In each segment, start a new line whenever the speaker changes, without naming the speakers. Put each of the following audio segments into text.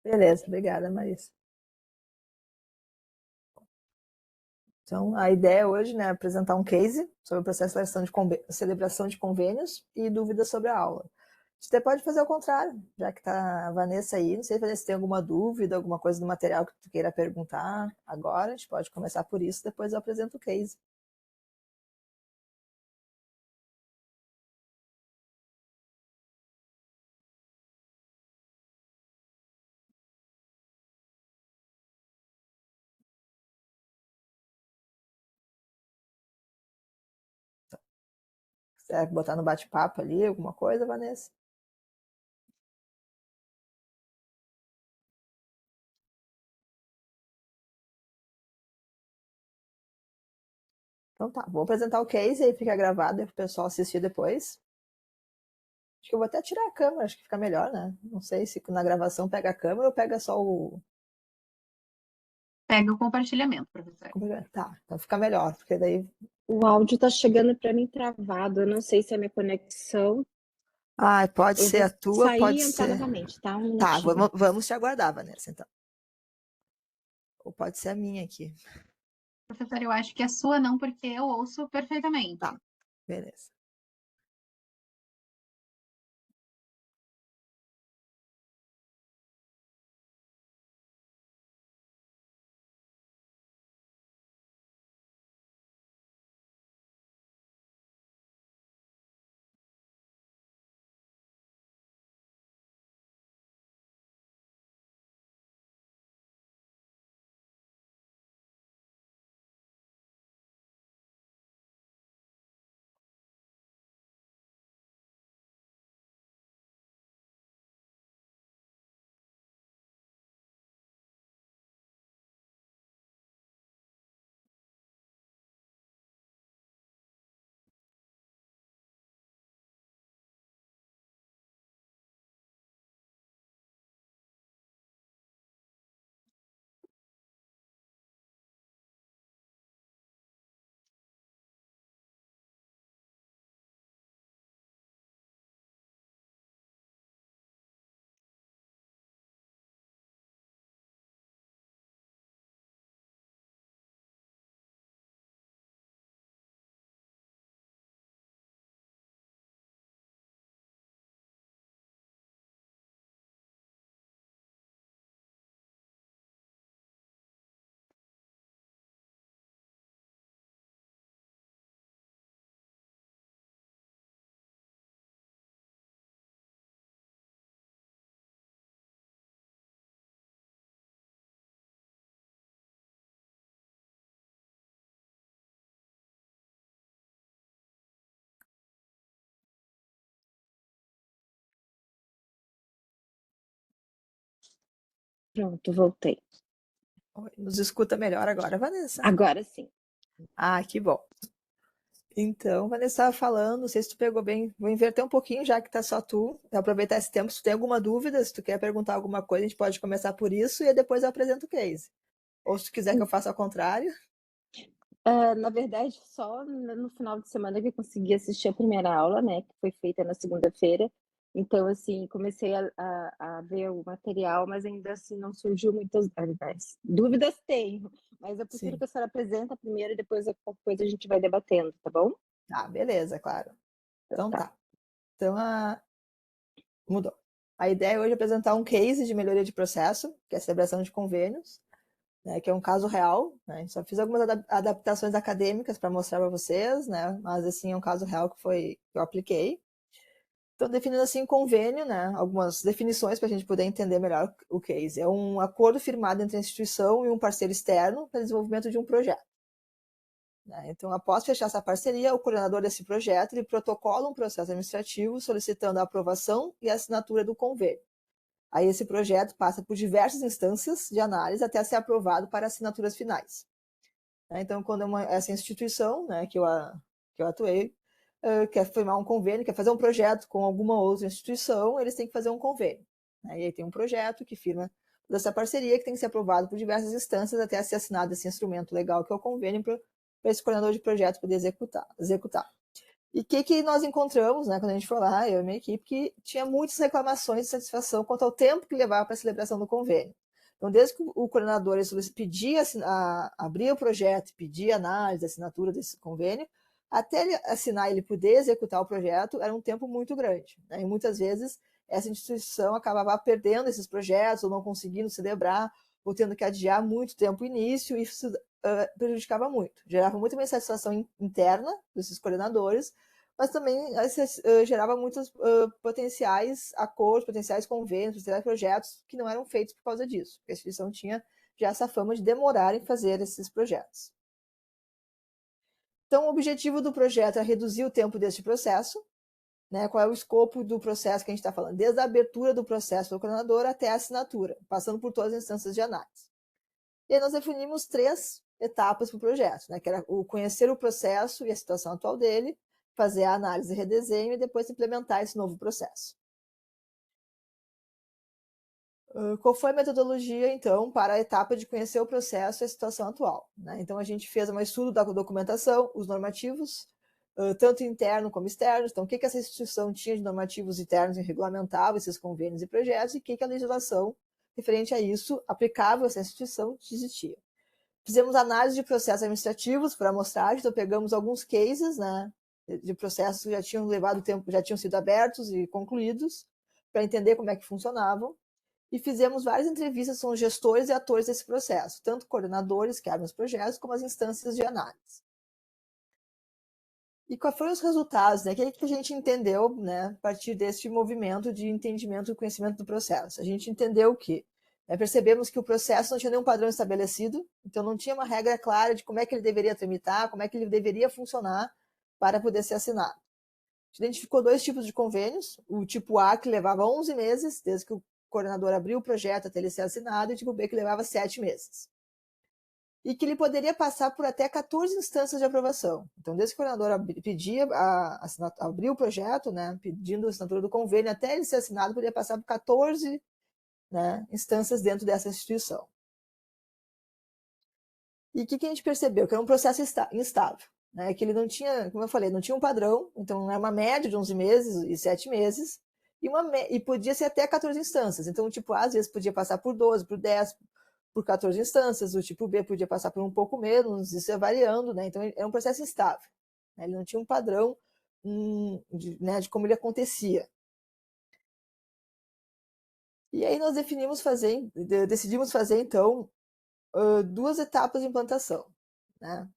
Beleza, obrigada, Marisa. Então, a ideia hoje, né, é apresentar um case sobre o processo de celebração de convênios e dúvidas sobre a aula. Você pode fazer ao contrário, já que está a Vanessa aí. Não sei, Vanessa, se tem alguma dúvida, alguma coisa do material que tu queira perguntar agora. A gente pode começar por isso, depois eu apresento o case. Se quiser botar no bate-papo ali alguma coisa, Vanessa? Então tá, vou apresentar o case aí, fica gravado para o pessoal assistir depois. Acho que eu vou até tirar a câmera, acho que fica melhor, né? Não sei se na gravação pega a câmera ou pega só o.
Pega o compartilhamento, professor.
Tá, então fica melhor, porque daí.
O áudio tá chegando para mim travado. Eu não sei se é a minha conexão.
Ah, pode
Eu
ser
vou
a tua,
sair
pode
e entrar
ser.
novamente, tá? Um
Tá,
minutinho.
vamos te aguardar, Vanessa, então. Ou pode ser a minha aqui.
Professor, eu acho que a sua não, porque eu ouço perfeitamente.
Tá, beleza.
Pronto, voltei.
Nos escuta melhor agora, Vanessa?
Agora sim.
Ah, que bom. Então, Vanessa estava falando, não sei se tu pegou bem, vou inverter um pouquinho, já que tá só tu, aproveitar esse tempo. Se tu tem alguma dúvida, se tu quer perguntar alguma coisa, a gente pode começar por isso e depois eu apresento o case. Ou se tu quiser que eu faça ao contrário.
Na verdade, só no final de semana que eu consegui assistir a primeira aula, né, que foi feita na segunda-feira. Então, assim, comecei a ver o material, mas ainda assim não surgiu muitas dúvidas tenho, mas eu prefiro
Sim.
que a senhora apresenta primeiro e depois qualquer coisa a gente vai debatendo, tá bom?
Tá, beleza, claro. Então
Tá.
tá. Então, mudou. A ideia hoje é apresentar um case de melhoria de processo, que é a celebração de convênios, né, que é um caso real, né? A gente só fiz algumas adaptações acadêmicas para mostrar para vocês, né? Mas assim é um caso real que eu apliquei. Então, definindo assim convênio, né? Algumas definições para a gente poder entender melhor o case. É um acordo firmado entre a instituição e um parceiro externo para desenvolvimento de um projeto. Né? Então, após fechar essa parceria, o coordenador desse projeto ele protocola um processo administrativo solicitando a aprovação e a assinatura do convênio. Aí esse projeto passa por diversas instâncias de análise até ser aprovado para assinaturas finais. Então, quando essa instituição, né, que eu atuei, quer firmar um convênio, quer fazer um projeto com alguma outra instituição, eles têm que fazer um convênio. Né? E aí tem um projeto que firma dessa parceria que tem que ser aprovado por diversas instâncias até ser assinado esse instrumento legal que é o convênio para esse coordenador de projeto poder executar. E o que nós encontramos, né, quando a gente foi lá, eu e minha equipe, que tinha muitas reclamações de satisfação quanto ao tempo que levava para a celebração do convênio. Então, desde que o coordenador pedia abrir o projeto, pedir análise, assinatura desse convênio, até ele assinar e ele poder executar o projeto, era um tempo muito grande, né? E muitas vezes essa instituição acabava perdendo esses projetos, ou não conseguindo celebrar, ou tendo que adiar muito tempo o início, e isso prejudicava muito. Gerava muita insatisfação interna desses coordenadores, mas também gerava muitos potenciais acordos, potenciais convênios, potenciais projetos que não eram feitos por causa disso, porque a instituição tinha já essa fama de demorar em fazer esses projetos. Então, o objetivo do projeto é reduzir o tempo deste processo, né? Qual é o escopo do processo que a gente está falando? Desde a abertura do processo pelo coordenador até a assinatura, passando por todas as instâncias de análise. E aí nós definimos 3 etapas para o projeto, né? Que era o conhecer o processo e a situação atual dele, fazer a análise e redesenho e depois implementar esse novo processo. Qual foi a metodologia, então, para a etapa de conhecer o processo e a situação atual, né? Então, a gente fez um estudo da documentação, os normativos, tanto interno como externos. Então, o que essa instituição tinha de normativos internos e regulamentavam esses convênios e projetos, e o que a legislação referente a isso aplicável a essa instituição existia. Fizemos análise de processos administrativos para amostragem, então pegamos alguns cases, né, de processos que já tinham levado tempo, já tinham sido abertos e concluídos, para entender como é que funcionavam, e fizemos várias entrevistas com os gestores e atores desse processo, tanto coordenadores que abrem os projetos, como as instâncias de análise. E quais foram os resultados, né? O que a gente entendeu, né, a partir desse movimento de entendimento e conhecimento do processo? A gente entendeu que percebemos que o processo não tinha nenhum padrão estabelecido, então não tinha uma regra clara de como é que ele deveria tramitar, como é que ele deveria funcionar para poder ser assinado. A gente identificou 2 tipos de convênios, o tipo A, que levava 11 meses, desde que o coordenador abriu o projeto até ele ser assinado, e o tipo B, que levava 7 meses. E que ele poderia passar por até 14 instâncias de aprovação. Então, desde que o coordenador pedia abrir o projeto, né, pedindo a assinatura do convênio, até ele ser assinado, poderia passar por 14, né, instâncias dentro dessa instituição. E o que a gente percebeu? Que era um processo instável, né, que ele não tinha, como eu falei, não tinha um padrão, então era uma média de 11 meses e 7 meses, e podia ser até 14 instâncias. Então, tipo, às vezes podia passar por 12, por 10, por 14 instâncias, o tipo B podia passar por um pouco menos, isso ia variando, né? Então, é um processo instável, né? Ele não tinha um padrão de como ele acontecia. E aí nós decidimos fazer, então, 2 etapas de implantação, né?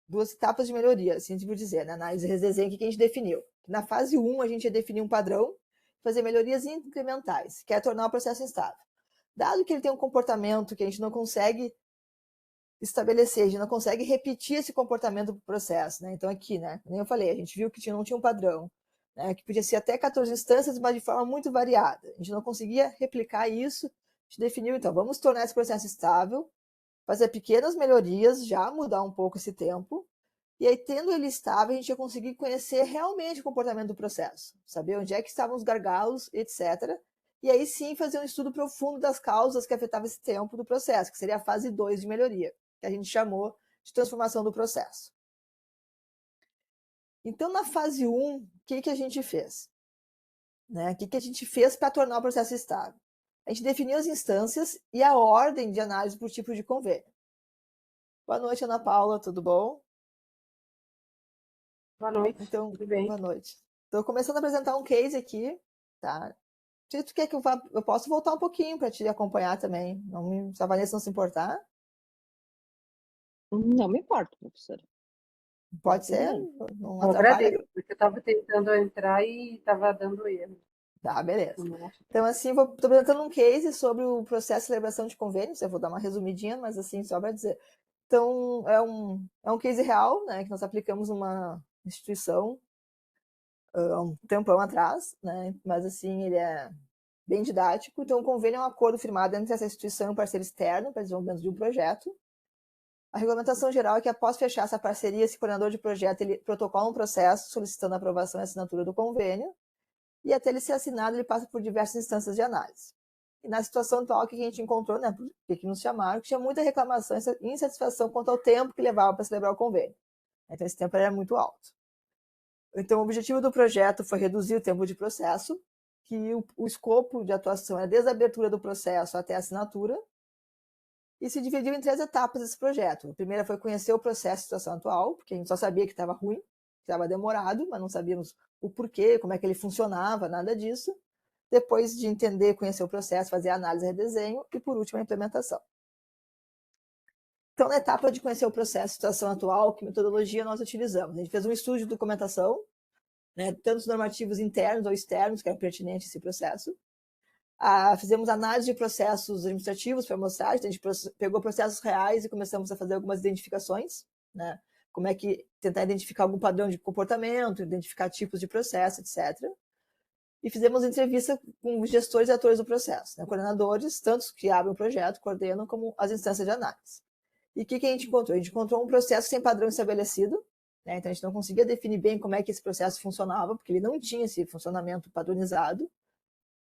2 etapas de melhoria, assim a gente pode dizer, na análise e redesenho, que a gente definiu. Na fase 1, a gente ia definir um padrão, fazer melhorias incrementais, que é tornar o processo instável. Dado que ele tem um comportamento que a gente não consegue estabelecer, a gente não consegue repetir esse comportamento do processo, né? Então aqui, né, como eu falei, a gente viu que não tinha um padrão, né, que podia ser até 14 instâncias, mas de forma muito variada. A gente não conseguia replicar isso, a gente definiu, então, vamos tornar esse processo estável, fazer pequenas melhorias, já mudar um pouco esse tempo, e aí, tendo ele estável, a gente ia conseguir conhecer realmente o comportamento do processo, saber onde é que estavam os gargalos, etc., e aí sim fazer um estudo profundo das causas que afetavam esse tempo do processo, que seria a fase 2 de melhoria, que a gente chamou de transformação do processo. Então, na fase 1, o que a gente fez? Né? O que a gente fez para tornar o processo estável? A gente definiu as instâncias e a ordem de análise por tipo de convênio. Boa noite, Ana Paula, tudo bom?
Boa noite,
Então,
tudo bem?
boa noite. Estou começando a apresentar um case aqui, tá? Se tu quer que eu posso voltar um pouquinho para te acompanhar também. Se a Vanessa não se importar,
Não me importa, professora.
pode
Tudo
ser,
bem.
não
Eu
atrapalha.
agradeço, porque eu estava tentando entrar e estava dando erro.
Tá, beleza.
Não acho.
Então, assim, estou apresentando um case sobre o processo de celebração de convênios. Eu vou dar uma resumidinha, mas assim, só para dizer. Então, é um case real, né, que nós aplicamos numa instituição há um tempão atrás, né, mas assim, ele é bem didático. Então, o convênio é um acordo firmado entre essa instituição e um parceiro externo para desenvolvimento de um projeto. A regulamentação geral é que, após fechar essa parceria, esse coordenador de projeto ele protocola um processo solicitando a aprovação e assinatura do convênio, e até ele ser assinado, ele passa por diversas instâncias de análise. E na situação atual que a gente encontrou, né, porque nos chamaram, que tinha muita reclamação e insatisfação quanto ao tempo que levava para celebrar o convênio. Então, esse tempo era muito alto. Então, o objetivo do projeto foi reduzir o tempo de processo, que o escopo de atuação é desde a abertura do processo até a assinatura, e se dividiu em 3 etapas esse projeto. A primeira foi conhecer o processo e situação atual, porque a gente só sabia que estava ruim, que estava demorado, mas não sabíamos o porquê, como é que ele funcionava, nada disso. Depois de entender, conhecer o processo, fazer a análise e redesenho, e por último a implementação. Então, na etapa de conhecer o processo e situação atual, que metodologia nós utilizamos? A gente fez um estudo de documentação, né, tanto os normativos internos ou externos, que eram pertinentes a esse processo. Fizemos análise de processos administrativos para mostrar, a gente pegou processos reais e começamos a fazer algumas identificações, né? Como é que tentar identificar algum padrão de comportamento, identificar tipos de processo, etc. E fizemos entrevista com gestores e atores do processo, né? Coordenadores, tanto que abrem o projeto, coordenam, como as instâncias de análise. E o que a gente encontrou? A gente encontrou um processo sem padrão estabelecido, né? Então a gente não conseguia definir bem como é que esse processo funcionava, porque ele não tinha esse funcionamento padronizado.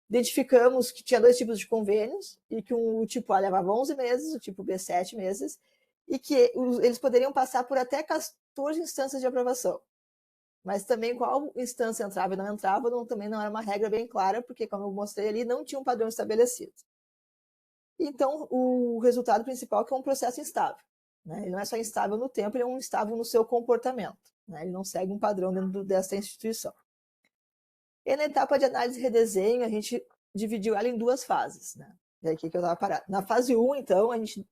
Identificamos que tinha 2 tipos de convênios, e que o tipo A levava 11 meses, o tipo B 7 meses, e que eles poderiam passar por até 14 instâncias de aprovação. Mas também qual instância entrava e não entrava também não era uma regra bem clara, porque, como eu mostrei ali, não tinha um padrão estabelecido. Então, o resultado principal é que é um processo instável, né? Ele não é só instável no tempo, ele é instável no seu comportamento, né? Ele não segue um padrão dentro dessa instituição. E na etapa de análise e redesenho, a gente dividiu ela em 2 fases, né? É aqui que eu estava parado. Na fase 1, então, a gente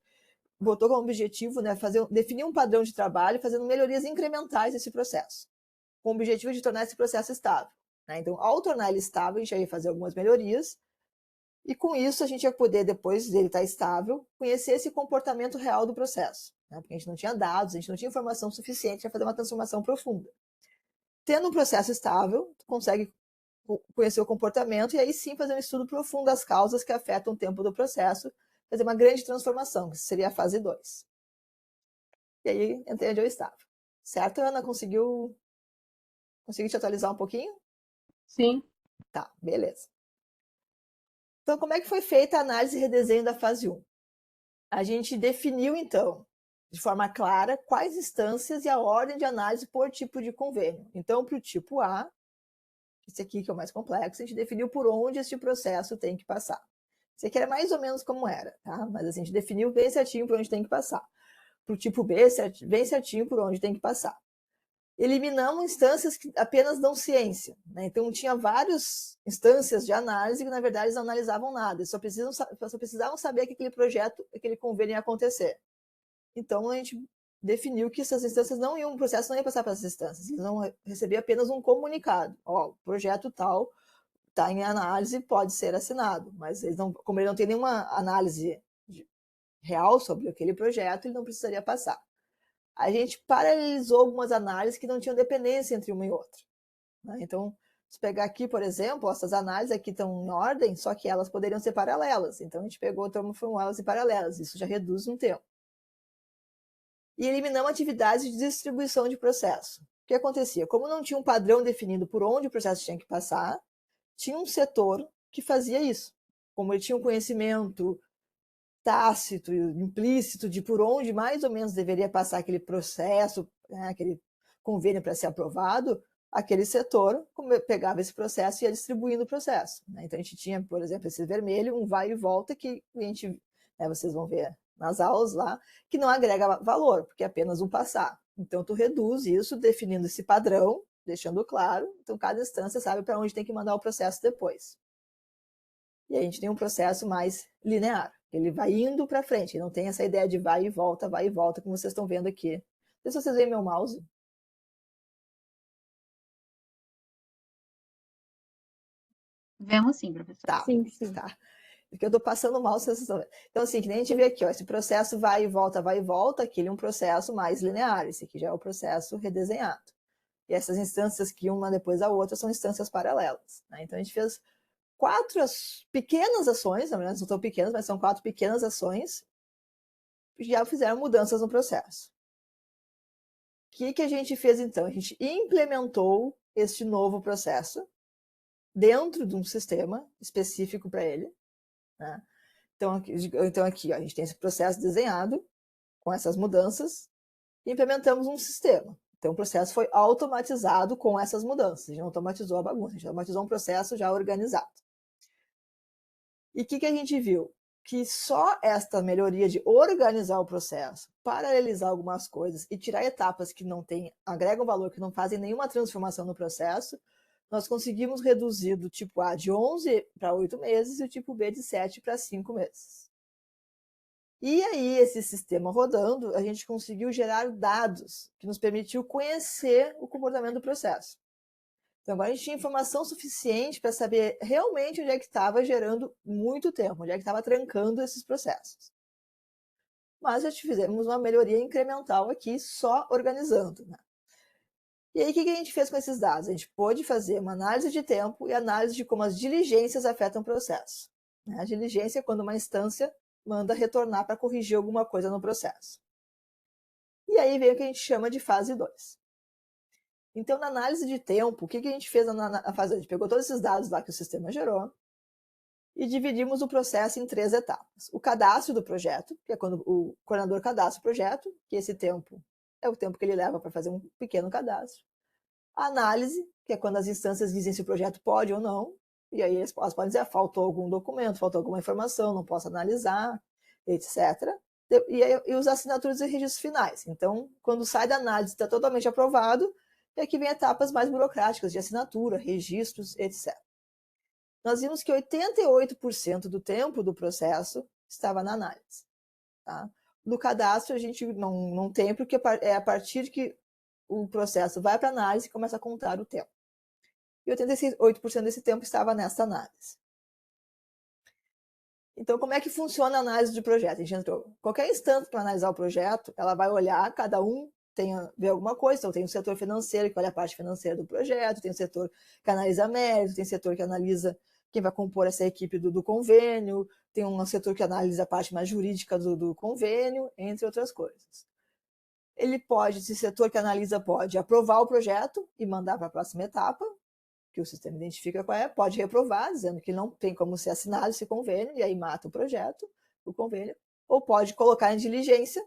botou como objetivo, né, definir um padrão de trabalho, fazendo melhorias incrementais nesse processo, com o objetivo de tornar esse processo estável, né? Então, ao tornar ele estável, a gente ia fazer algumas melhorias, e com isso a gente ia poder, depois dele estar estável, conhecer esse comportamento real do processo, né? Porque a gente não tinha dados, a gente não tinha informação suficiente para fazer uma transformação profunda. Tendo um processo estável, tu consegue conhecer o comportamento e aí sim fazer um estudo profundo das causas que afetam o tempo do processo, fazer uma grande transformação, que seria a fase 2. E aí entrei onde eu estava. Certo, Ana? Conseguiu te atualizar um pouquinho?
Sim.
Tá, beleza. Então, como é que foi feita a análise e redesenho da fase 1? A gente definiu, então, de forma clara, quais instâncias e a ordem de análise por tipo de convênio. Então, para o tipo A, esse aqui que é o mais complexo, a gente definiu por onde esse processo tem que passar. Esse aqui era mais ou menos como era, tá? Mas a gente definiu bem certinho por onde tem que passar. Para o tipo B, bem certinho por onde tem que passar. Eliminamos instâncias que apenas dão ciência, né? Então tinha várias instâncias de análise que na verdade eles não analisavam nada, eles só precisavam saber que aquele projeto, aquele convênio ia acontecer. Então a gente definiu que essas instâncias não iam, o processo não ia passar para essas instâncias, eles não recebiam apenas um comunicado, ó, o projeto tal está em análise, pode ser assinado, mas eles não, como ele não tem nenhuma análise real sobre aquele projeto, ele não precisaria passar. A gente paralelizou algumas análises que não tinham dependência entre uma e outra, né? Então, se pegar aqui, por exemplo, essas análises aqui estão em ordem, só que elas poderiam ser paralelas. Então, a gente pegou, transformou elas em paralelas. Isso já reduz um tempo. E eliminamos atividades de distribuição de processo. O que acontecia? Como não tinha um padrão definido por onde o processo tinha que passar, tinha um setor que fazia isso. Como ele tinha um conhecimento tácito, implícito de por onde mais ou menos deveria passar aquele processo, né, aquele convênio para ser aprovado, aquele setor pegava esse processo e ia distribuindo o processo, né? Então a gente tinha, por exemplo, esse vermelho, um vai e volta que a gente, né, vocês vão ver nas aulas lá, que não agrega valor, porque é apenas um passar. Então tu reduz isso definindo esse padrão, deixando claro, então cada instância sabe para onde tem que mandar o processo depois. E a gente tem um processo mais linear. Ele vai indo para frente, não tem essa ideia de vai e volta, como vocês estão vendo aqui. Não sei se vocês veem meu mouse.
Vemos sim, professor.
Tá,
Sim, sim.
tá. Porque eu estou passando o mouse, vocês estão vendo. Então, assim, que nem a gente vê aqui, ó, esse processo vai e volta, aquele é um processo mais linear, esse aqui já é o processo redesenhado. E essas instâncias que uma depois da outra são instâncias paralelas, né? Então, a gente fez 4 pequenas ações, na verdade não são pequenas, mas são 4 pequenas ações que já fizeram mudanças no processo. O que a gente fez então? A gente implementou este novo processo dentro de um sistema específico para ele, né? Então aqui ó, a gente tem esse processo desenhado com essas mudanças e implementamos um sistema. Então, o processo foi automatizado com essas mudanças. A gente não automatizou a bagunça, a gente automatizou um processo já organizado. E o que a gente viu? Que só esta melhoria de organizar o processo, paralelizar algumas coisas e tirar etapas que não agregam valor, que não fazem nenhuma transformação no processo, nós conseguimos reduzir do tipo A de 11 para 8 meses e o tipo B de 7 para 5 meses. E aí, esse sistema rodando, a gente conseguiu gerar dados que nos permitiu conhecer o comportamento do processo. Então, agora a gente tinha informação suficiente para saber realmente onde é que estava gerando muito tempo, onde é que estava trancando esses processos. Mas já fizemos uma melhoria incremental aqui, só organizando, né? E aí, o que a gente fez com esses dados? A gente pôde fazer uma análise de tempo e análise de como as diligências afetam o processo. A diligência é quando uma instância manda retornar para corrigir alguma coisa no processo. E aí vem o que a gente chama de fase 2. Então, na análise de tempo, o que a gente fez na fase 2? A gente pegou todos esses dados lá que o sistema gerou e dividimos o processo em 3 etapas. O cadastro do projeto, que é quando o coordenador cadastra o projeto, que esse tempo é o tempo que ele leva para fazer um pequeno cadastro. A análise, que é quando as instâncias dizem se o projeto pode ou não, e aí elas podem dizer, faltou algum documento, faltou alguma informação, não posso analisar, etc. E os assinaturas e registros finais. Então, quando sai da análise, está totalmente aprovado, e aqui vem etapas mais burocráticas de assinatura, registros, etc. Nós vimos que 88% do tempo do processo estava na análise. Tá? No cadastro, a gente não tem, porque é a partir que o processo vai para a análise e começa a contar o tempo. E 88% desse tempo estava nessa análise. Então, como é que funciona a análise de projeto? A gente entrou. Qualquer instante para analisar o projeto, ela vai olhar, cada um vê alguma coisa. Então, tem o setor financeiro, que olha a parte financeira do projeto, tem o setor que analisa mérito, tem o setor que analisa quem vai compor essa equipe do convênio, tem um setor que analisa a parte mais jurídica do convênio, entre outras coisas. Ele pode, esse setor que analisa pode aprovar o projeto e mandar para a próxima etapa, que o sistema identifica qual é, pode reprovar, dizendo que não tem como ser assinado esse convênio, e aí mata o projeto, o convênio, ou pode colocar em diligência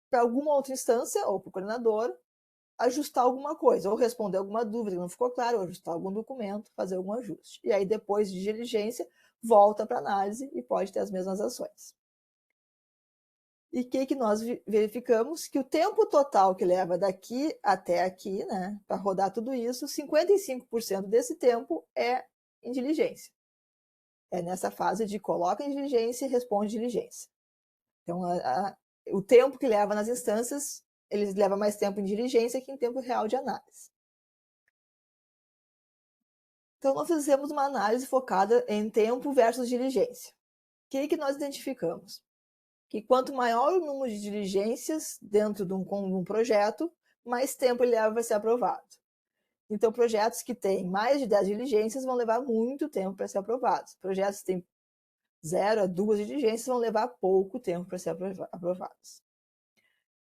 para alguma outra instância, ou para o coordenador, ajustar alguma coisa, ou responder alguma dúvida que não ficou claro, ou ajustar algum documento, fazer algum ajuste. E aí, depois de diligência, volta para análise e pode ter as mesmas ações. E o que nós verificamos? Que o tempo total que leva daqui até aqui, né, para rodar tudo isso, 55% desse tempo é em diligência. É nessa fase de coloca em diligência e responde diligência. Então, o tempo que leva nas instâncias, eles levam mais tempo em diligência que em tempo real de análise. Então, nós fizemos uma análise focada em tempo versus diligência. O que nós identificamos? Que quanto maior o número de diligências dentro de um projeto, mais tempo ele leva para ser aprovado. Então, projetos que têm mais de 10 diligências vão levar muito tempo para ser aprovados. Projetos que têm 0 a 2 diligências vão levar pouco tempo para ser aprovados.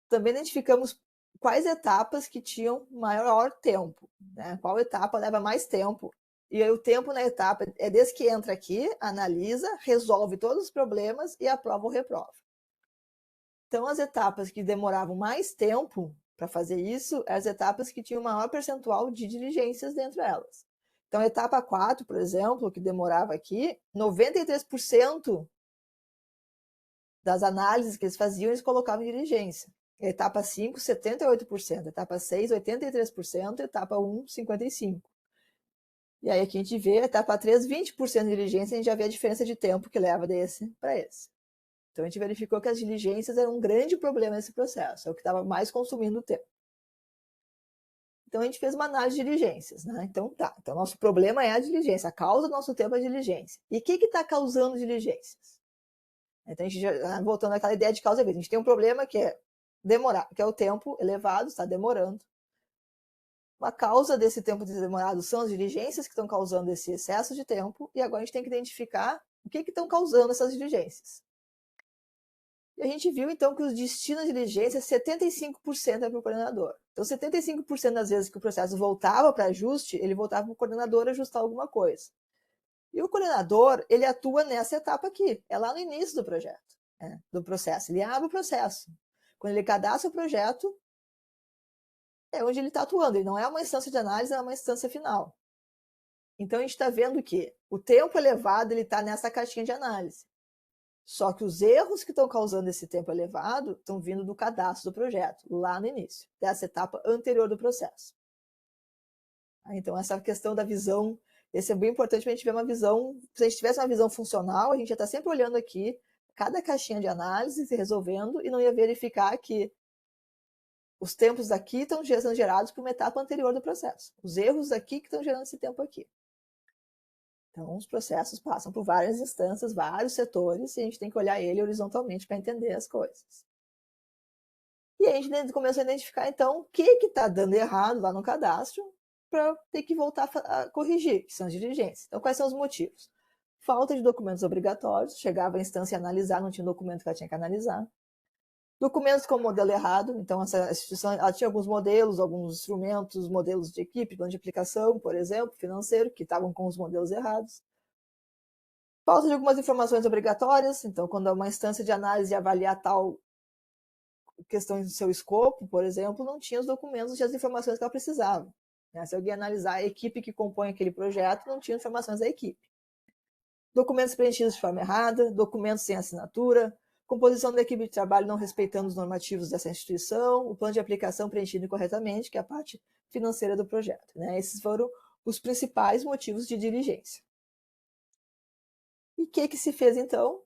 Também identificamos quais etapas que tinham maior tempo, né? Qual etapa leva mais tempo. E aí, o tempo na etapa é desde que entra aqui, analisa, resolve todos os problemas e aprova ou reprova. Então, as etapas que demoravam mais tempo para fazer isso, eram as etapas que tinham maior percentual de diligências dentro delas. Então, a etapa 4, por exemplo, que demorava aqui, 93% das análises que eles faziam, eles colocavam em diligência. A etapa 5, 78%. A etapa 6, 83%. A etapa 1, 55%. E aí aqui a gente vê a etapa 3, 20% de diligência, a gente já vê a diferença de tempo que leva desse para esse. Então, a gente verificou que as diligências eram um grande problema nesse processo, é o que estava mais consumindo tempo. Então, a gente fez uma análise de diligências, né? Então, Então, nosso problema é a diligência, a causa do nosso tempo é a diligência. E o que está causando diligências? Então, a gente voltando àquela ideia de causa e efeito, a gente tem um problema que é demorar, que é o tempo elevado, está demorando. Uma causa desse tempo demorado são as diligências que estão causando esse excesso de tempo, e agora a gente tem que identificar o que estão causando essas diligências. E a gente viu, então, que os destinos de diligência, 75% é para o coordenador. Então, 75% das vezes que o processo voltava para ajuste, ele voltava para o coordenador ajustar alguma coisa. E o coordenador, ele atua nessa etapa aqui, é lá no início do projeto, do processo. Ele abre o processo. Quando ele cadastra o projeto, é onde ele está atuando. Ele não é uma instância de análise, é uma instância final. Então, a gente está vendo que o tempo elevado está nessa caixinha de análise. Só que os erros que estão causando esse tempo elevado estão vindo do cadastro do projeto, lá no início, dessa etapa anterior do processo. Então, essa questão da visão, esse é bem importante para a gente ver uma visão. Se a gente tivesse uma visão funcional, a gente ia estar sempre olhando aqui, cada caixinha de análise, se resolvendo, e não ia verificar que os tempos daqui estão sendo gerados por uma etapa anterior do processo. Os erros daqui que estão gerando esse tempo aqui. Então, os processos passam por várias instâncias, vários setores, e a gente tem que olhar ele horizontalmente para entender as coisas. E aí a gente começou a identificar, então, o que está dando errado lá no cadastro para ter que voltar a corrigir, que são as diligências. Então, quais são os motivos? Falta de documentos obrigatórios, chegava a instância a analisar, não tinha documento que ela tinha que analisar. Documentos com modelo errado, então essa instituição ela tinha alguns modelos, alguns instrumentos, modelos de equipe, plano de aplicação, por exemplo, financeiro, que estavam com os modelos errados. Falta de algumas informações obrigatórias, então quando uma instância de análise avaliar tal questão do seu escopo, por exemplo, não tinha os documentos e as informações que ela precisava. Se alguém analisar a equipe que compõe aquele projeto, não tinha informações da equipe. Documentos preenchidos de forma errada, documentos sem assinatura, composição da equipe de trabalho não respeitando os normativos dessa instituição, o plano de aplicação preenchido incorretamente, que é a parte financeira do projeto. Esses foram os principais motivos de diligência. E o que se fez, então?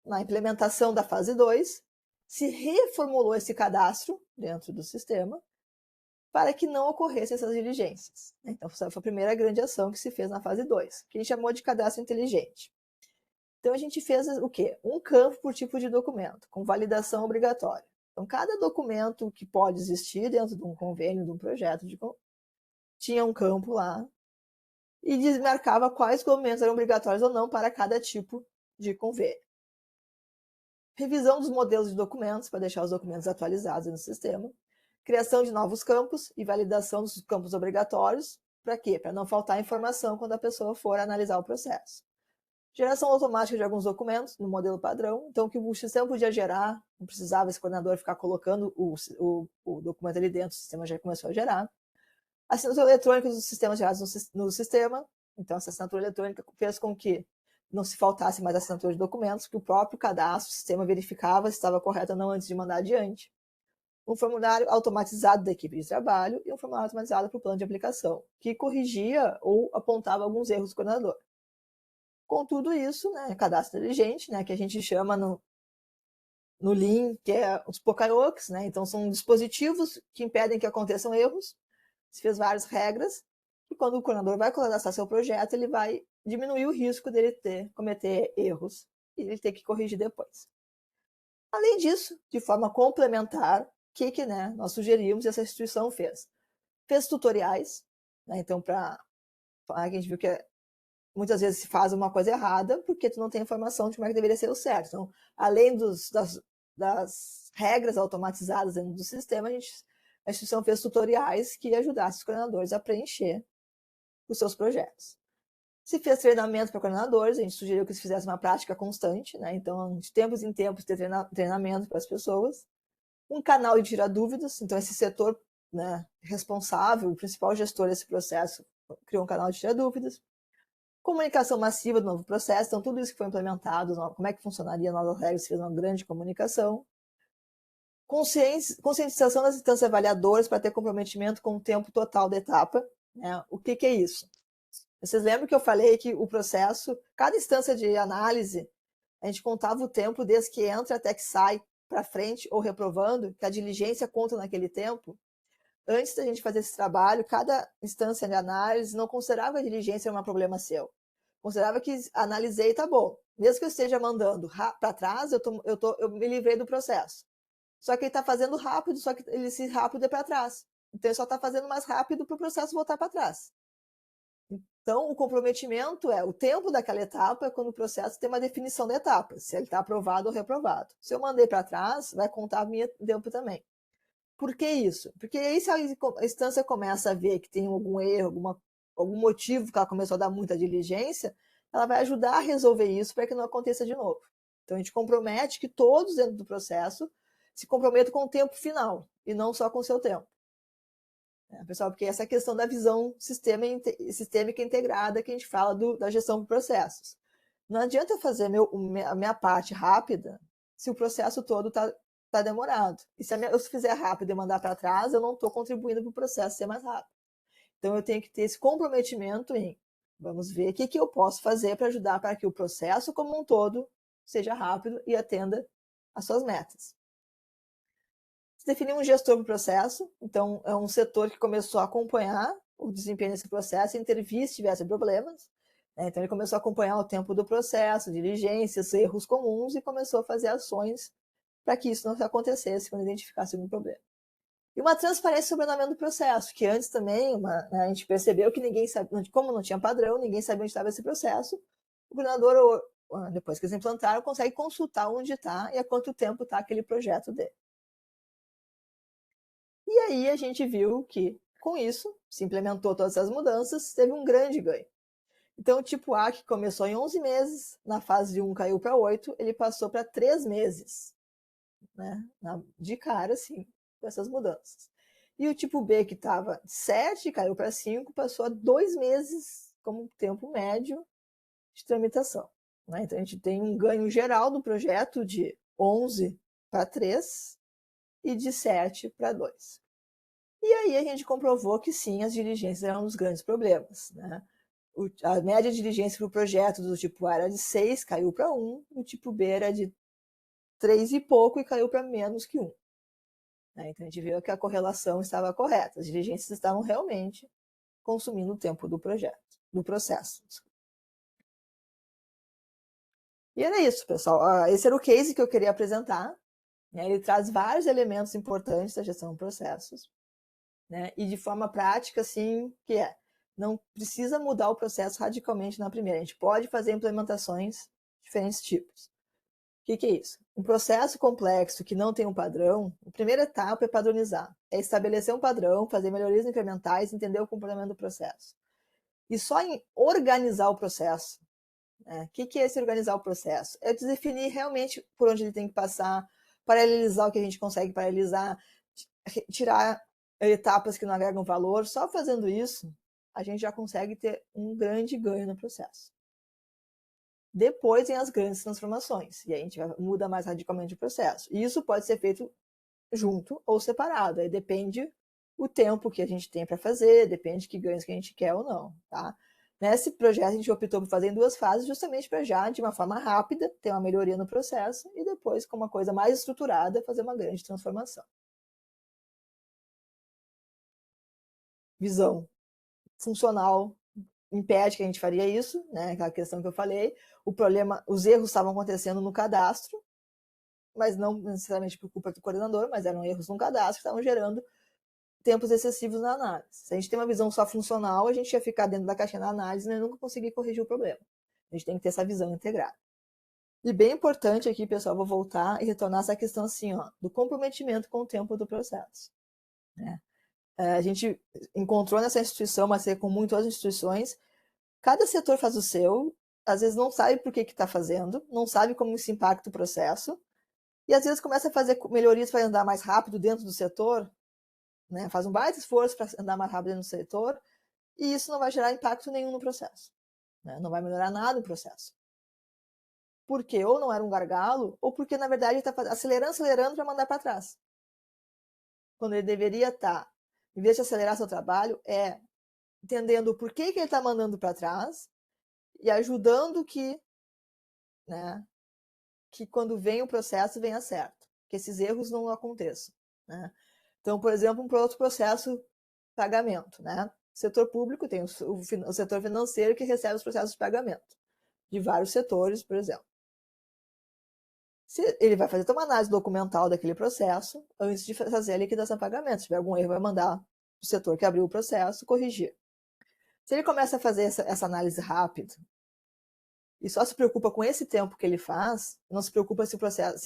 Na implementação da fase 2, se reformulou esse cadastro dentro do sistema para que não ocorressem essas diligências. Então, essa foi a primeira grande ação que se fez na fase 2, que a gente chamou de cadastro inteligente. Então, a gente fez o quê? Um campo por tipo de documento, com validação obrigatória. Então, cada documento que pode existir dentro de um convênio, de um projeto, tinha um campo lá e desmarcava quais documentos eram obrigatórios ou não para cada tipo de convênio. Revisão dos modelos de documentos, para deixar os documentos atualizados no sistema. Criação de novos campos e validação dos campos obrigatórios. Para quê? Para não faltar informação quando a pessoa for analisar o processo. Geração automática de alguns documentos no modelo padrão, então que o sistema podia gerar, não precisava esse coordenador ficar colocando o documento ali dentro, o sistema já começou a gerar. Assinatura eletrônica dos sistemas gerados no sistema, então essa assinatura eletrônica fez com que não se faltasse mais assinatura de documentos, que o próprio cadastro, o sistema verificava se estava correto ou não antes de mandar adiante. Um formulário automatizado da equipe de trabalho e um formulário automatizado para o plano de aplicação, que corrigia ou apontava alguns erros do coordenador. Com tudo isso, cadastro inteligente, que a gente chama no Lean, que é os Pokayokes, então são dispositivos que impedem que aconteçam erros. Se fez várias regras, e quando o coordenador vai cadastrar seu projeto, ele vai diminuir o risco dele cometer erros e ele ter que corrigir depois. Além disso, de forma complementar, o que nós sugerimos e essa instituição fez? Fez tutoriais, então para a gente viu que muitas vezes se faz uma coisa errada porque tu não tem informação de como é que deveria ser o certo. Então, além das regras automatizadas dentro do sistema, a instituição fez tutoriais que ajudassem os coordenadores a preencher os seus projetos. Se fez treinamento para coordenadores, a gente sugeriu que se fizesse uma prática constante, então, de tempos em tempos, ter treinamento para as pessoas. Um canal de tirar dúvidas, então esse setor responsável, o principal gestor desse processo, criou um canal de tirar dúvidas. Comunicação massiva do novo processo, então tudo isso que foi implementado, como é que funcionaria novas regras, se fez uma grande comunicação. Conscientização das instâncias avaliadoras para ter comprometimento com o tempo total da etapa. O que é isso? Vocês lembram que eu falei que o processo, cada instância de análise, a gente contava o tempo desde que entra até que sai para frente ou reprovando, que a diligência conta naquele tempo. Antes da gente fazer esse trabalho, cada instância de análise não considerava a diligência um problema seu. Considerava que analisei e tá bom. Mesmo que eu esteja mandando para trás, eu me livrei do processo. Só que ele está fazendo rápido, só que esse rápido é para trás. Então ele só está fazendo mais rápido para o processo voltar para trás. Então o comprometimento é o tempo daquela etapa, quando o processo tem uma definição da etapa, se ele está aprovado ou reprovado. Se eu mandei para trás, vai contar o meu tempo também. Por que isso? Porque aí se a instância começa a ver que tem algum erro, algum motivo que ela começou a dar muita diligência, ela vai ajudar a resolver isso para que não aconteça de novo. Então a gente compromete que todos dentro do processo se comprometam com o tempo final e não só com o seu tempo. né, pessoal? Porque essa é a questão da visão sistêmica integrada que a gente fala da gestão de processos. Não adianta eu fazer a minha parte rápida se o processo todo está demorado. E se eu fizer rápido e mandar para trás, eu não estou contribuindo para o processo ser mais rápido. Então, eu tenho que ter esse comprometimento em vamos ver o que eu posso fazer para ajudar para que o processo como um todo seja rápido e atenda às suas metas. Se definir um gestor do processo, então é um setor que começou a acompanhar o desempenho desse processo e intervir se tivesse problemas. Né? Então, ele começou a acompanhar o tempo do processo, diligências, erros comuns e começou a fazer ações para que isso não acontecesse quando identificasse algum problema. E uma transparência sobre o andamento do processo, que antes também a gente percebeu que ninguém sabia, como não tinha padrão, ninguém sabia onde estava esse processo. O coordenador, depois que eles implantaram, consegue consultar onde está e há quanto tempo está aquele projeto dele. E aí a gente viu que, com isso, se implementou todas essas mudanças, teve um grande ganho. Então, o tipo A, que começou em 11 meses, na fase 1 caiu para 8, ele passou para 3 meses. Né? De cara, assim, com essas mudanças. E o tipo B, que estava 7, caiu para 5, passou a 2 meses como tempo médio de tramitação. Né? Então, a gente tem um ganho geral do projeto de 11 para 3 e de 7 para 2. E aí a gente comprovou que sim, as diligências eram um dos grandes problemas. Né? A média de diligência para o projeto do tipo A era de 6, caiu para 1, o tipo B era de 3 e pouco e caiu para menos que 1. Então a gente viu que a correlação estava correta, as diligências estavam realmente consumindo o tempo do processo. E era isso, pessoal. Esse era o case que eu queria apresentar. Ele traz vários elementos importantes da gestão de processos. E de forma prática, assim, não precisa mudar o processo radicalmente na primeira. A gente pode fazer implementações de diferentes tipos. O que é isso? Um processo complexo que não tem um padrão, a primeira etapa é padronizar. É estabelecer um padrão, fazer melhorias incrementais, entender o comportamento do processo. E só em organizar o processo. O que é esse organizar o processo? É definir realmente por onde ele tem que passar, paralelizar o que a gente consegue paralelizar, tirar etapas que não agregam valor. Só fazendo isso, a gente já consegue ter um grande ganho no processo. Depois vem as grandes transformações, e aí a gente muda mais radicalmente o processo. E isso pode ser feito junto ou separado, aí depende o tempo que a gente tem para fazer, depende que ganhos que a gente quer ou não. Tá? Nesse projeto a gente optou por fazer em 2 fases, justamente para já, de uma forma rápida, ter uma melhoria no processo, e depois, com uma coisa mais estruturada, fazer uma grande transformação. Visão funcional impede que a gente faria isso, aquela questão que eu falei. O problema, os erros estavam acontecendo no cadastro, mas não necessariamente por culpa do coordenador, mas eram erros no cadastro que estavam gerando tempos excessivos na análise. Se a gente tem uma visão só funcional, a gente ia ficar dentro da caixinha da análise e nunca conseguir corrigir o problema. A gente tem que ter essa visão integrada. E bem importante aqui, pessoal, vou voltar e retornar essa questão assim, do comprometimento com o tempo do processo. A gente encontrou nessa instituição, mas com muitas instituições, cada setor faz o seu, às vezes não sabe por que está fazendo, não sabe como isso impacta o processo, e às vezes começa a fazer melhorias para andar mais rápido dentro do setor, faz um baita esforço para andar mais rápido dentro do setor, e isso não vai gerar impacto nenhum no processo. Não vai melhorar nada o processo. Porque ou não era um gargalo, ou porque, na verdade, ele está acelerando para mandar para trás. Quando ele deveria estar, em vez de acelerar seu trabalho, entendendo o porquê que ele está mandando para trás e ajudando que quando vem o processo, venha certo. Que esses erros não aconteçam. Então, por exemplo, um outro processo, pagamento. Setor público tem o setor financeiro que recebe os processos de pagamento de vários setores, por exemplo. Ele vai fazer uma análise documental daquele processo antes de fazer a liquidação de pagamento. Se tiver algum erro, vai mandar o setor que abriu o processo corrigir. Se ele começa a fazer essa análise rápida e só se preocupa com esse tempo que ele faz, não se preocupa se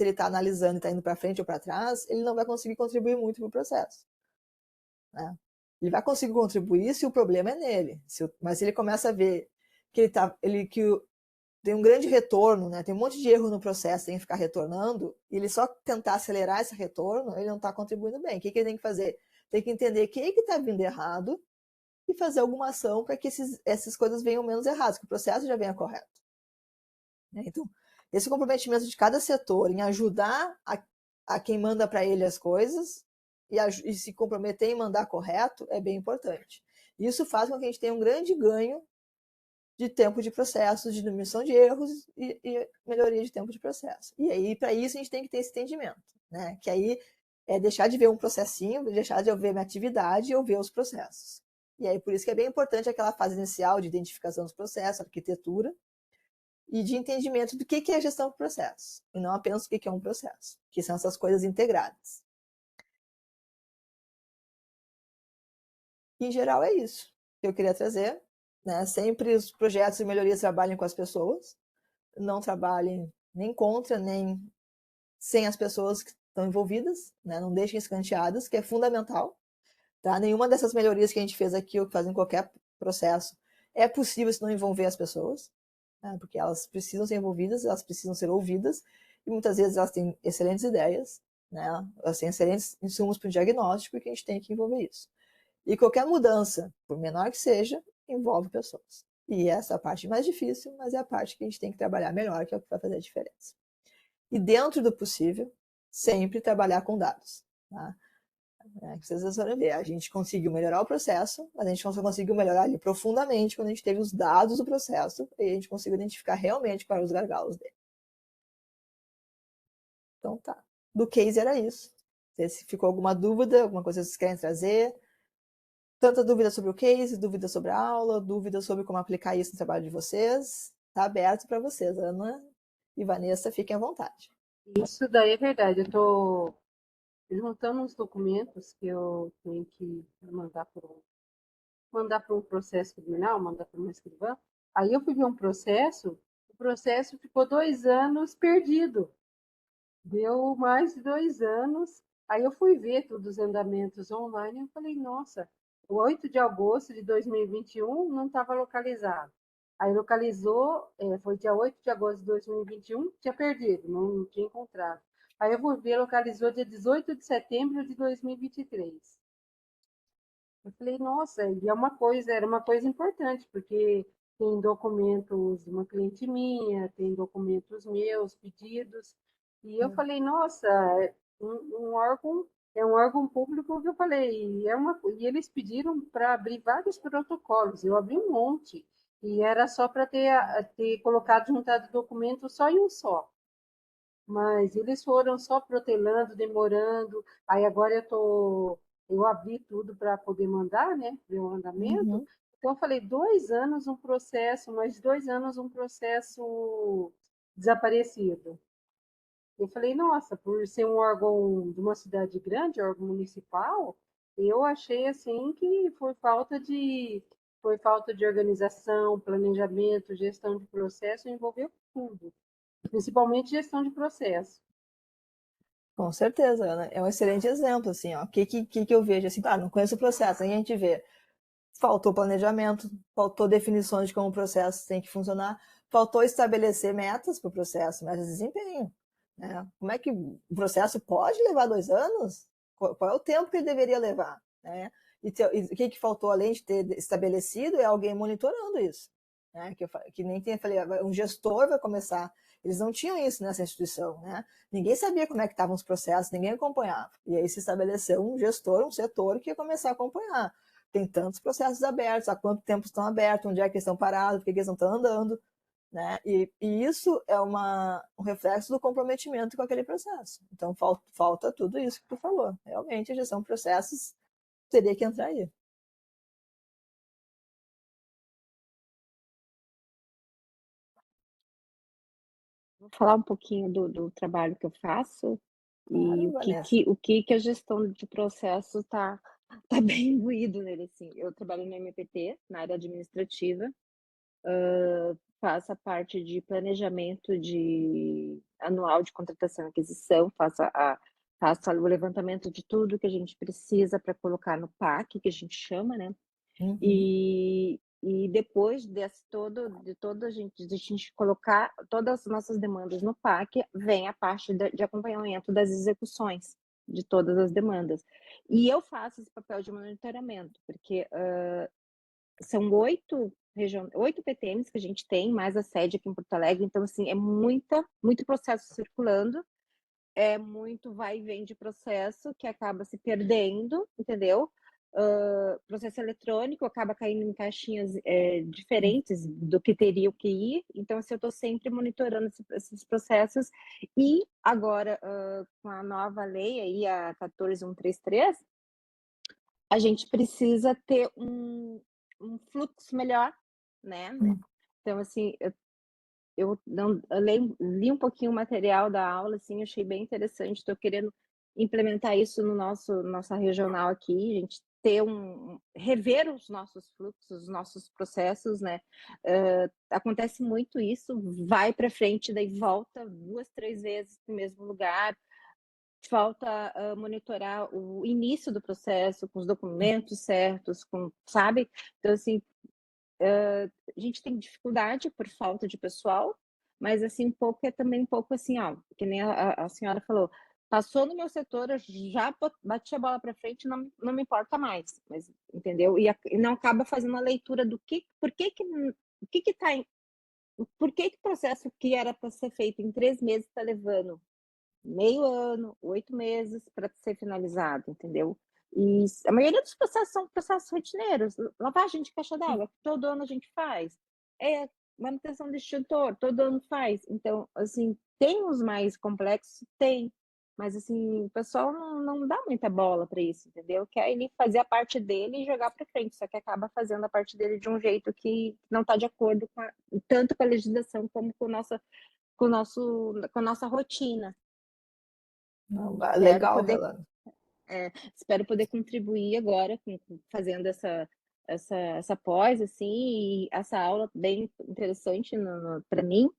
ele está analisando e está indo para frente ou para trás, ele não vai conseguir contribuir muito para o processo. Ele vai conseguir contribuir se o problema é nele. Mas se ele começa a ver que tem um grande retorno, tem um monte de erro no processo, tem que ficar retornando, e ele só tentar acelerar esse retorno, ele não está contribuindo bem. O que ele tem que fazer? tem que entender o que está vindo errado e fazer alguma ação para que essas coisas venham menos erradas, que o processo já venha correto. Então, esse comprometimento de cada setor em ajudar a quem manda para ele as coisas e se comprometer em mandar correto é bem importante. Isso faz com que a gente tenha um grande ganho de tempo de processo, de diminuição de erros e melhoria de tempo de processo. E aí, para isso, a gente tem que ter esse entendimento, né? Que aí é deixar de ver um processinho, deixar de eu ver minha atividade e eu ver os processos. E aí, por isso que é bem importante aquela fase inicial de identificação dos processos, arquitetura, e de entendimento do que é gestão de processos, e não apenas o que é um processo, que são essas coisas integradas. Em geral, é isso que eu queria trazer, né? Sempre os projetos de melhoria trabalhem com as pessoas, não trabalhem nem contra, nem sem as pessoas que estão envolvidas, né? Não deixem escanteadas, que é fundamental. Tá? Nenhuma dessas melhorias que a gente fez aqui ou que fazem em qualquer processo é possível se não envolver as pessoas, né? Porque elas precisam ser envolvidas, elas precisam ser ouvidas, e muitas vezes elas têm excelentes ideias, né? Elas têm excelentes insumos para o diagnóstico e que a gente tem que envolver isso. E qualquer mudança, por menor que seja, envolve pessoas. E essa é a parte mais difícil, mas é a parte que a gente tem que trabalhar melhor, que é o que vai fazer a diferença. E dentro do possível, sempre trabalhar com dados. Tá? Vocês vão ver, a gente conseguiu melhorar o processo, mas a gente só conseguiu melhorar ele profundamente quando a gente teve os dados do processo e a gente conseguiu identificar realmente quais eram os gargalos dele. Então tá. Do case era isso. Se ficou alguma dúvida, alguma coisa que vocês querem trazer, tanta dúvida sobre o case, dúvida sobre a aula, dúvida sobre como aplicar isso no trabalho de vocês, tá aberto para vocês. Ana e Vanessa, fiquem à vontade.
Isso daí é verdade. Eu estou juntando uns documentos que eu tenho que mandar para um processo criminal, mandar para uma escrivã. Aí eu fui ver um processo, o processo ficou 2 anos perdido. Deu mais de 2 anos. Aí eu fui ver todos os andamentos online e eu falei, nossa, o 8 de agosto de 2021 não estava localizado. Aí localizou, foi dia 8 de agosto de 2021, tinha perdido, não tinha encontrado. Aí eu vou ver, localizou dia 18 de setembro de 2023. Eu falei, nossa, e era uma coisa importante, porque tem documentos de uma cliente minha, tem documentos meus, pedidos, e eu falei, nossa, é um órgão público que eu falei, e eles pediram para abrir vários protocolos, eu abri um monte, e era só para ter colocado, juntado documento só em um só. Mas eles foram só protelando, demorando. Aí agora eu abri tudo para poder mandar, né? Ver o andamento.
Uhum.
Então eu falei, 2 anos um processo, mais 2 anos um processo desaparecido. Eu falei, nossa, por ser um órgão de uma cidade grande, órgão municipal, eu achei assim que foi falta de organização, planejamento, gestão de processo, envolveu tudo, principalmente gestão de processo.
Com certeza, Ana. É um excelente exemplo, assim, ó. O que eu vejo, assim, claro, não conheço o processo, aí a gente vê. Faltou planejamento, faltou definições de como o processo tem que funcionar, faltou estabelecer metas para o processo, metas de desempenho. Né? Como é que o processo pode levar 2 anos? Qual é o tempo que ele deveria levar? Né? E o que faltou, além de ter estabelecido, é alguém monitorando isso. Né? Que nem tem, falei, um gestor vai começar. Eles não tinham isso nessa instituição. Né? Ninguém sabia como é que estavam os processos, ninguém acompanhava. E aí se estabeleceu um gestor, um setor que ia começar a acompanhar. Tem tantos processos abertos, há quanto tempo estão abertos, onde é que eles estão parados, por que eles não estão andando, né? E isso é um reflexo do comprometimento com aquele processo. Então, falta tudo isso que tu falou. Realmente, a gestão de processos teria que entrar aí.
Vou falar um pouquinho do trabalho que eu faço e
Claro, Vanessa.
o que a gestão de processo tá bem imbuído nele, assim. Eu trabalho no MPT, na área administrativa, faço a parte de planejamento anual de contratação e aquisição, faço o levantamento de tudo que a gente precisa para colocar no PAC, que a gente chama, né?
Uhum.
E depois de todo a gente colocar todas as nossas demandas no PAC, vem a parte de acompanhamento das execuções. de todas as demandas. E eu faço esse papel de monitoramento, porque são 8 PTMs que a gente tem, mais a sede aqui em Porto Alegre, então, assim, é muito processo circulando, é muito vai e vem de processo que acaba se perdendo, entendeu? Processo eletrônico acaba caindo em caixinhas diferentes do que teria que ir, então assim, eu estou sempre monitorando esses processos, e agora com a nova lei aí, a 14133, a gente precisa ter um fluxo melhor, né? Então assim, eu li um pouquinho o material da aula, assim, achei bem interessante, estou querendo implementar isso no nossa regional aqui, a gente ter rever os nossos fluxos, os nossos processos, né? Acontece muito isso, vai para frente, daí volta 2, 3 vezes no mesmo lugar, falta monitorar o início do processo, com os documentos certos, sabe? Então, assim, a gente tem dificuldade por falta de pessoal, mas assim, também um pouco assim, ó, que nem a senhora falou, passou no meu setor, eu já bati a bola para frente, não me importa mais, mas entendeu? E não acaba fazendo a leitura do por que o processo que era para ser feito em 3 meses está levando meio ano, 8 meses para ser finalizado, entendeu? E a maioria dos processos são processos rotineiros, lavagem de caixa d'água, que todo ano a gente faz, manutenção de extintor, todo ano faz. Então, assim, tem os mais complexos? Tem, mas assim, o pessoal não dá muita bola para isso, entendeu? Quer ele fazer a parte dele e jogar para frente, só que acaba fazendo a parte dele de um jeito que não está de acordo tanto com a legislação como com a nossa rotina.
Legal, Relana.
Espero poder contribuir agora fazendo essa pós, assim, e essa aula bem interessante para mim,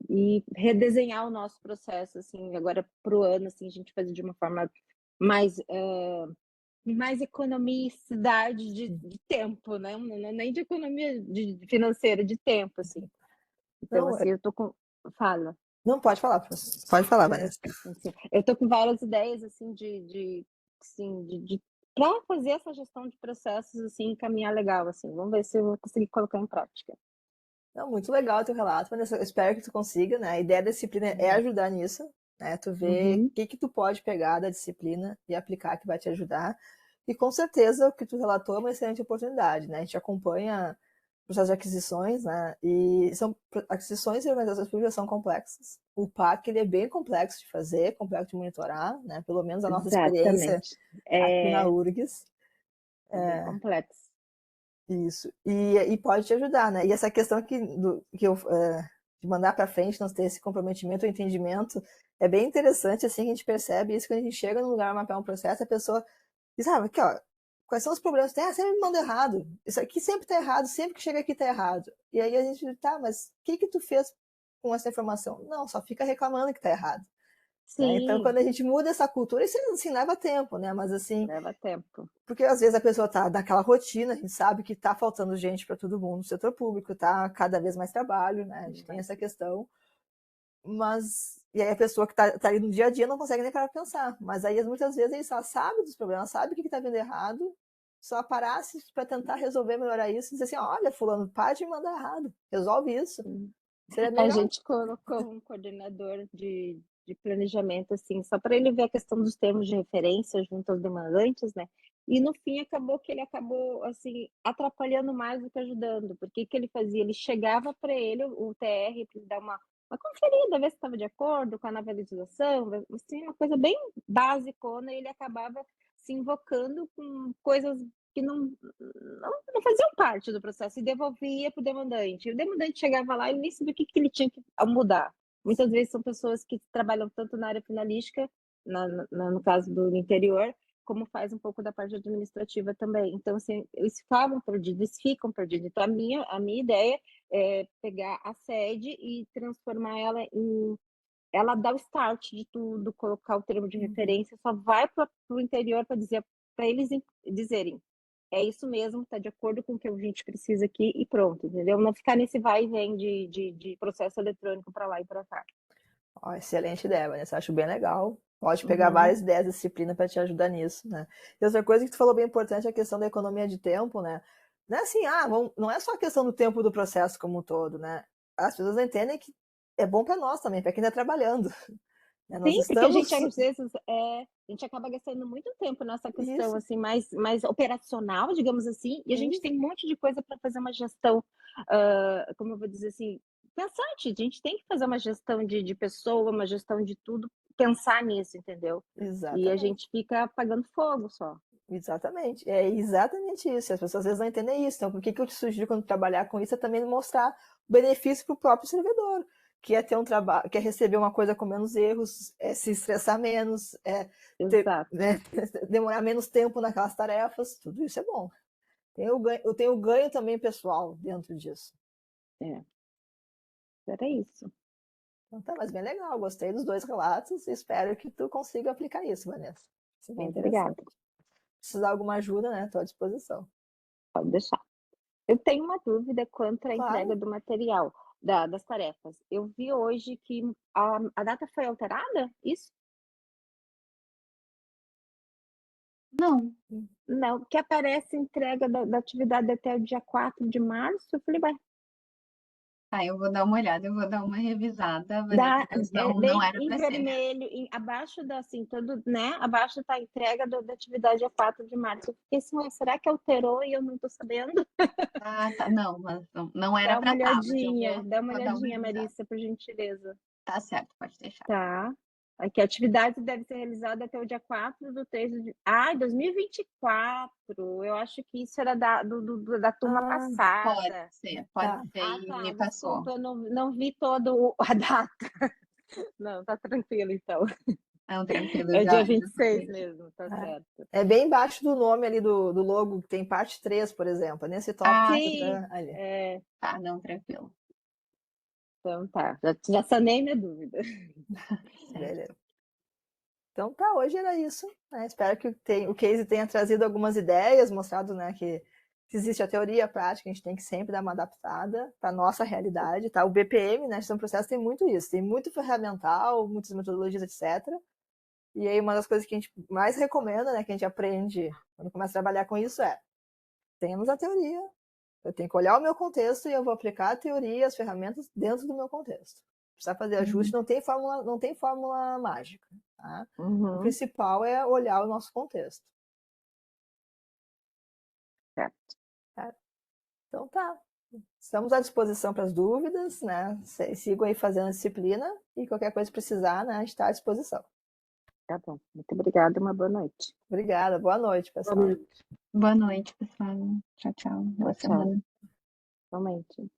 e redesenhar o nosso processo, assim, agora para o ano, assim, a gente fazer de uma forma mais economicidade de tempo, né? Não é nem de economia financeira, de tempo, assim. Então,
Não,
assim, eu tô com... Fala.
Não, pode falar, professor. Pode falar, Vanessa.
Assim, eu tô com várias ideias, assim, para fazer essa gestão de processos, assim, caminhar legal, assim. Vamos ver se eu vou conseguir colocar em prática.
Não, muito legal o teu relato, Vanessa. Eu espero que tu consiga, né? A ideia da disciplina é ajudar nisso, né? Tu ver o que tu pode pegar da disciplina e aplicar que vai te ajudar. E com certeza o que tu relatou é uma excelente oportunidade, né? A gente acompanha o processo de aquisições, né? E aquisições e organizações públicas são complexas. O PAC, ele é bem complexo de fazer, complexo de monitorar, né? Pelo menos a nossa experiência aqui na URGS.
É bem complexo.
Isso. E pode te ajudar, né? E essa questão de mandar para frente, não ter esse comprometimento ou entendimento, é bem interessante, assim, a gente percebe isso quando a gente chega num lugar, mapear um processo, a pessoa diz, aqui, ó, quais são os problemas? Sempre me manda errado. Isso aqui sempre tá errado, sempre que chega aqui tá errado. E aí a gente, mas o que tu fez com essa informação? Não, só fica reclamando que tá errado. Né? Então, quando a gente muda essa cultura, isso assim, leva tempo, né? Mas assim.
Leva tempo.
Porque às vezes a pessoa tá naquela rotina, a gente sabe que tá faltando gente para todo mundo no setor público, tá cada vez mais trabalho, né? A gente tem essa questão. Mas. E aí a pessoa que tá ali no dia a dia não consegue nem parar pra pensar. Mas aí muitas vezes ele só sabe dos problemas, sabe o que tá vindo errado, só parasse para tentar resolver, melhorar isso, e dizer assim: olha, fulano, para de me mandar errado, resolve isso.
A gente colocou um coordenador de planejamento, assim, só para ele ver a questão dos termos de referência junto aos demandantes, né? E no fim acabou que ele assim, atrapalhando mais do que ajudando, porque o que ele fazia? Ele chegava para ele, o TR, para dar uma conferida, ver se estava de acordo com a nova legislação, assim, uma coisa bem basicona, e ele acabava se invocando com coisas que não faziam parte do processo, e devolvia para o demandante. E o demandante chegava lá e nem sabia o que ele tinha que mudar. Muitas vezes são pessoas que trabalham tanto na área finalística, no caso do interior, como faz um pouco da parte administrativa também. Então, assim, eles ficam perdidos. Então, a minha ideia é pegar a sede e transformar ela em... Ela dá o start de tudo, colocar o termo de referência, só vai para o interior para eles dizerem: é isso mesmo, está de acordo com o que a gente precisa aqui e pronto, entendeu? Não ficar nesse vai e vem de processo eletrônico para lá e para cá.
Excelente ideia, Vanessa. Acho bem legal. Pode pegar
Uhum.
várias ideias da disciplina para te ajudar nisso, né? E outra coisa que tu falou bem importante é a questão da economia de tempo, né? Não é assim, não é só a questão do tempo do processo como um todo, né? As pessoas não entendem que é bom para nós também, para quem está trabalhando. Né? Nós
Sim, porque a
estamos.
gente às vezes a gente acaba gastando muito tempo nessa questão
Isso,
assim mais operacional, digamos assim, e a gente
isso,
tem um monte de coisa para fazer uma gestão, como eu vou dizer assim, pensante, a gente tem que fazer uma gestão de pessoa, uma gestão de tudo, pensar nisso, entendeu? E a
exatamente.
gente fica apagando fogo só.
Exatamente, é exatamente isso. As pessoas às vezes não entendem isso. Então, o que eu te sugiro quando trabalhar com isso é também mostrar o benefício para o próprio servidor, que é ter um trabalho, que é receber uma coisa com menos erros, é se estressar menos,
Exato.
né, demorar menos tempo naquelas tarefas. Tudo isso é bom. Eu tenho ganho também pessoal dentro disso.
É. Era isso.
Então, tá, mas bem legal. Gostei dos 2 relatos e espero que tu consiga aplicar isso, Vanessa. Isso é bem interessante.
Obrigada.
Se precisar de alguma ajuda, né? Estou à disposição.
Pode deixar. Eu tenho uma dúvida quanto à entrega
Claro.
do material, das tarefas. Eu vi hoje que a data foi alterada? Isso?
Não.
Não, que aparece entrega da atividade até o dia 4 de março. Eu falei, vai,
Tá, eu vou dar uma olhada, eu vou dar uma revisada, Vanessa,
dá,
mas não
bem
era
em
para ser.
vermelho, abaixo da, assim, todo, né? Abaixo tá a entrega da atividade a 4 de março. Eu fiquei assim, ué, será que alterou e eu não tô sabendo?
Ah, tá, não, mas não era para estar, mas eu
Dá uma
vou dar uma
olhadinha,
revisada.
Marissa, por gentileza.
Tá certo, pode deixar.
Tá. Aqui, a atividade deve ser realizada até o dia 4 do 3 de... 2024. Eu acho que isso era da turma
Ah,
passada.
Pode
tá.
ser,
Ah,
e
tá.
me passou.
Desculpa, eu não vi todo a data. Não, tá tranquilo, então.
Não, tranquilo,
É o dia
já
26
peguei aqui.
mesmo, tá
É.
certo.
É bem embaixo do nome ali do logo, que tem parte 3, por exemplo. É nesse tópico
Ah,
que
Sim,
tá ali.
tá, não, tranquilo.
então tá. Já sanei minha dúvida.
Beleza. Então tá, hoje era isso. Né? Espero que o Casey tenha trazido algumas ideias, mostrado, né, que existe a teoria e a prática, a gente tem que sempre dar uma adaptada para a nossa realidade. Tá? O BPM, né, gestão de processo, tem muito isso. Tem muito ferramental, muitas metodologias, etc. E aí uma das coisas que a gente mais recomenda, né, que a gente aprende quando começa a trabalhar com isso temos a teoria, eu tenho que olhar o meu contexto e eu vou aplicar a teoria e as ferramentas dentro do meu contexto. Precisar fazer ajuste,
Uhum.
não tem fórmula mágica. Tá? O
Uhum,
principal é olhar o nosso contexto.
certo.
Tá? Então tá. Estamos à disposição para as dúvidas, né? Sigam aí fazendo a disciplina e qualquer coisa que precisar, né? A gente está à disposição.
Tá bom. Muito obrigada, uma boa noite.
Obrigada, boa noite, pessoal.
Boa noite, pessoal. Tchau, tchau. Boa
Tchau.
semana.
Realmente.